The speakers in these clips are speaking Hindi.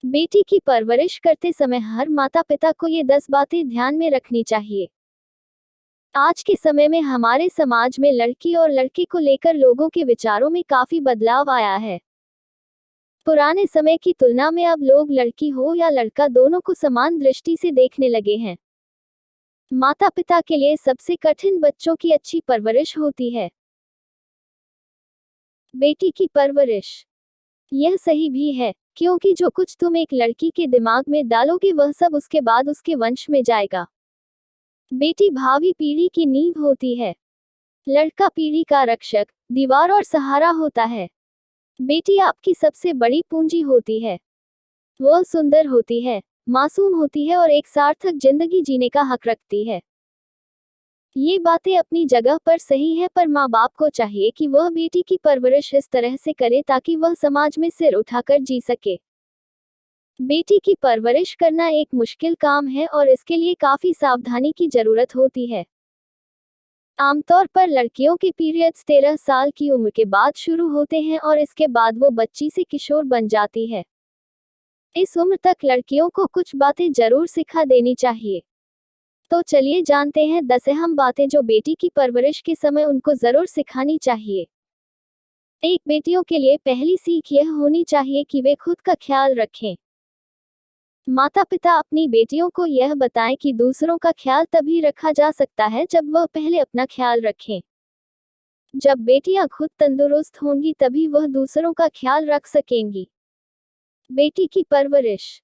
बेटी की परवरिश करते समय हर माता पिता को ये 10 बातें ध्यान में रखनी चाहिए। आज के समय में हमारे समाज में लड़की और लड़के को लेकर लोगों के विचारों में काफी बदलाव आया है। पुराने समय की तुलना में अब लोग लड़की हो या लड़का दोनों को समान दृष्टि से देखने लगे हैं। माता पिता के लिए सबसे कठिन बच्चों की अच्छी परवरिश होती है। बेटी की परवरिश। यह सही भी है, क्योंकि जो कुछ तुम एक लड़की के दिमाग में डालोगे वह सब उसके बाद उसके वंश में जाएगा। बेटी भावी पीढ़ी की नींव होती है। लड़का पीढ़ी का रक्षक, दीवार और सहारा होता है। बेटी आपकी सबसे बड़ी पूंजी होती है। वह सुंदर होती है, मासूम होती है और एक सार्थक जिंदगी जीने का हक रखती है। ये बातें अपनी जगह पर सही है, पर माँ बाप को चाहिए कि वह बेटी की परवरिश इस तरह से करे ताकि वह समाज में सिर उठाकर जी सके। बेटी की परवरिश करना एक मुश्किल काम है और इसके लिए काफी सावधानी की जरूरत होती है। आमतौर पर लड़कियों के पीरियड्स 13 साल की उम्र के बाद शुरू होते हैं और इसके बाद वो बच्ची से किशोर बन जाती है। इस उम्र तक लड़कियों को कुछ बातें जरूर सिखा देनी चाहिए। तो चलिए जानते हैं 10 अहम बातें जो बेटी की परवरिश के समय उनको जरूर सिखानी चाहिए। एक बेटियों के लिए पहली सीख यह होनी चाहिए कि वे खुद का ख्याल रखें। माता पिता अपनी बेटियों को यह बताएं कि दूसरों का ख्याल तभी रखा जा सकता है जब वह पहले अपना ख्याल रखें। जब बेटियां खुद तंदुरुस्त होंगी तभी वह दूसरों का ख्याल रख सकेंगी। बेटी की परवरिश।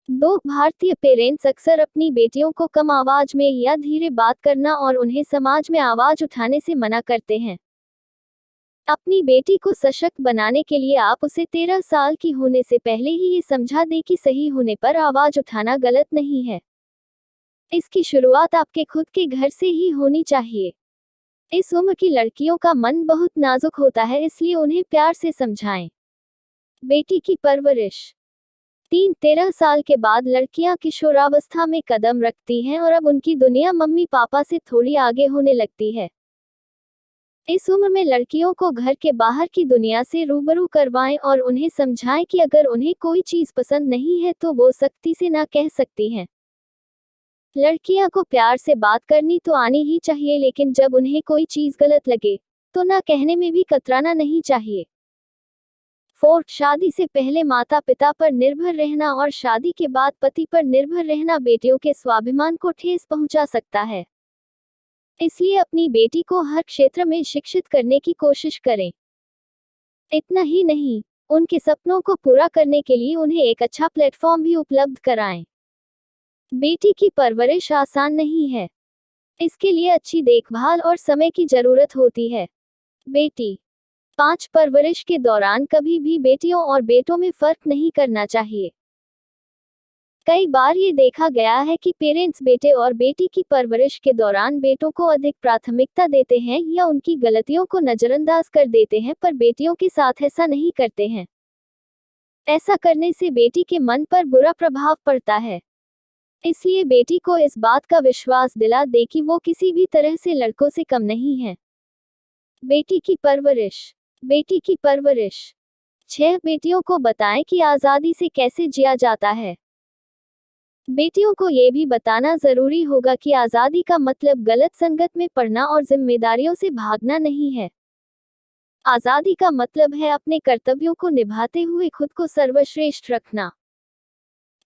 दो भारतीय पेरेंट्स अक्सर अपनी बेटियों को कम आवाज में या धीरे बात करना और उन्हें समाज में आवाज उठाने से मना करते हैं। अपनी बेटी को सशक्त बनाने के लिए आप उसे 13 साल की होने से पहले ही ये समझा दें कि सही होने पर आवाज उठाना गलत नहीं है। इसकी शुरुआत आपके खुद के घर से ही होनी चाहिए। इस उम्र की लड़कियों का मन बहुत नाजुक होता है, इसलिए उन्हें प्यार से समझाएं। बेटी की परवरिश। 13 साल के बाद लड़कियां किशोरावस्था में कदम रखती हैं और अब उनकी दुनिया मम्मी पापा से थोड़ी आगे होने लगती है। इस उम्र में लड़कियों को घर के बाहर की दुनिया से रूबरू करवाएं और उन्हें समझाएं कि अगर उन्हें कोई चीज पसंद नहीं है तो वो सख्ती से ना कह सकती हैं। लड़कियां को प्यार से बात करनी तो आनी ही चाहिए, लेकिन जब उन्हें कोई चीज गलत लगे तो ना कहने में भी कतराना नहीं चाहिए। 4. शादी से पहले माता पिता पर निर्भर रहना और शादी के बाद पति पर निर्भर रहना बेटियों के स्वाभिमान को ठेस पहुंचा सकता है। इसलिए अपनी बेटी को हर क्षेत्र में शिक्षित करने की कोशिश करें। इतना ही नहीं, उनके सपनों को पूरा करने के लिए उन्हें एक अच्छा प्लेटफॉर्म भी उपलब्ध कराएं। बेटी की परवरिश आसान नहीं है। इसके लिए अच्छी देखभाल और समय की जरूरत होती है। बेटी 5. परवरिश के दौरान कभी भी बेटियों और बेटों में फर्क नहीं करना चाहिए। कई बार ये देखा गया है कि पेरेंट्स बेटे और बेटी की परवरिश के दौरान बेटों को अधिक प्राथमिकता देते हैं या उनकी गलतियों को नजरअंदाज कर देते हैं, पर बेटियों के साथ ऐसा नहीं करते हैं। ऐसा करने से बेटी के मन पर बुरा प्रभाव पड़ता है। इसलिए बेटी को इस बात का विश्वास दिला दे कि वो किसी भी तरह से लड़कों से कम नहीं है। बेटी की परवरिश। बेटी की परवरिश। 6. बेटियों को बताएं कि आजादी से कैसे जिया जाता है। बेटियों को ये भी बताना जरूरी होगा कि आजादी का मतलब गलत संगत में पड़ना और जिम्मेदारियों से भागना नहीं है। आजादी का मतलब है अपने कर्तव्यों को निभाते हुए खुद को सर्वश्रेष्ठ रखना।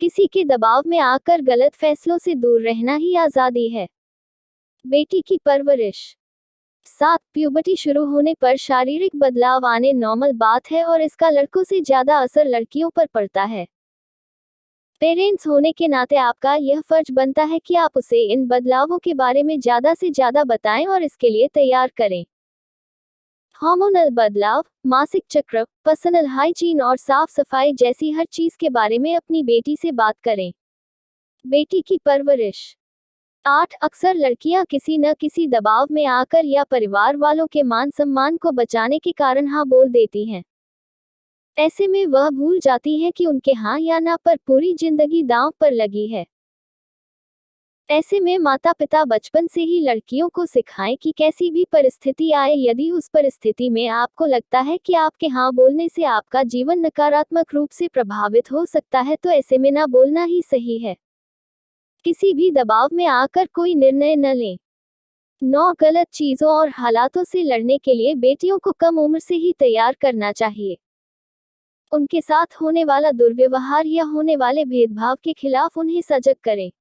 किसी के दबाव में आकर गलत फैसलों से दूर रहना ही आजादी है। बेटी की परवरिश। 7. प्यूबर्टी शुरू होने पर शारीरिक बदलाव आने नॉर्मल बात है और इसका लड़कों से ज्यादा असर लड़कियों पर पड़ता है। पेरेंट्स होने के नाते आपका यह फर्ज बनता है कि आप उसे इन बदलावों के बारे में ज्यादा से ज्यादा बताएं और इसके लिए तैयार करें। हार्मोनल बदलाव, मासिक चक्र, पर्सनल हाइजीन और साफ सफाई जैसी हर चीज के बारे में अपनी बेटी से बात करें। बेटी की परवरिश। 8. अक्सर लड़कियां किसी न किसी दबाव में आकर या परिवार वालों के मान सम्मान को बचाने के कारण हाँ बोल देती हैं। ऐसे में वह भूल जाती हैं कि उनके हाँ या ना पर पूरी जिंदगी दांव पर लगी है। ऐसे में माता पिता बचपन से ही लड़कियों को सिखाएं कि कैसी भी परिस्थिति आए, यदि उस परिस्थिति में आपको लगता है कि आपके हाँ बोलने से आपका जीवन नकारात्मक रूप से प्रभावित हो सकता है, तो ऐसे में ना बोलना ही सही है। किसी भी दबाव में आकर कोई निर्णय न लें। 9 गलत चीजों और हालातों से लड़ने के लिए बेटियों को कम उम्र से ही तैयार करना चाहिए। उनके साथ होने वाला दुर्व्यवहार या होने वाले भेदभाव के खिलाफ उन्हें सजग करें।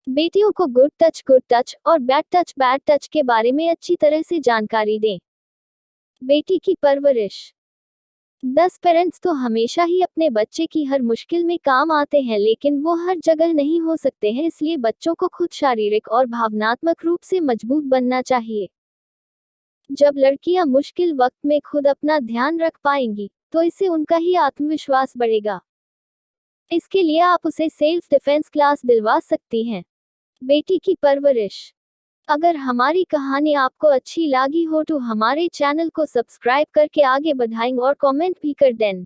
बेटियों को गुड टच और बैड टच के बारे में अच्छी तरह से जानकारी दें। बेटी की परवरिश। 10 पेरेंट्स तो हमेशा ही अपने बच्चे की हर मुश्किल में काम आते हैं, लेकिन वो हर जगह नहीं हो सकते हैं, इसलिए बच्चों को खुद शारीरिक और भावनात्मक रूप से मजबूत बनना चाहिए। जब लड़कियां मुश्किल वक्त में खुद अपना ध्यान रख पाएंगी, तो इससे उनका ही आत्मविश्वास बढ़ेगा। इसके लिए आप उसे सेल्फ डिफेंस क्लास दिलवा सकती हैं। बेटी की परवरिश। अगर हमारी कहानी आपको अच्छी लगी हो तो हमारे चैनल को सब्सक्राइब करके आगे बढ़ाएं और कमेंट भी कर दें।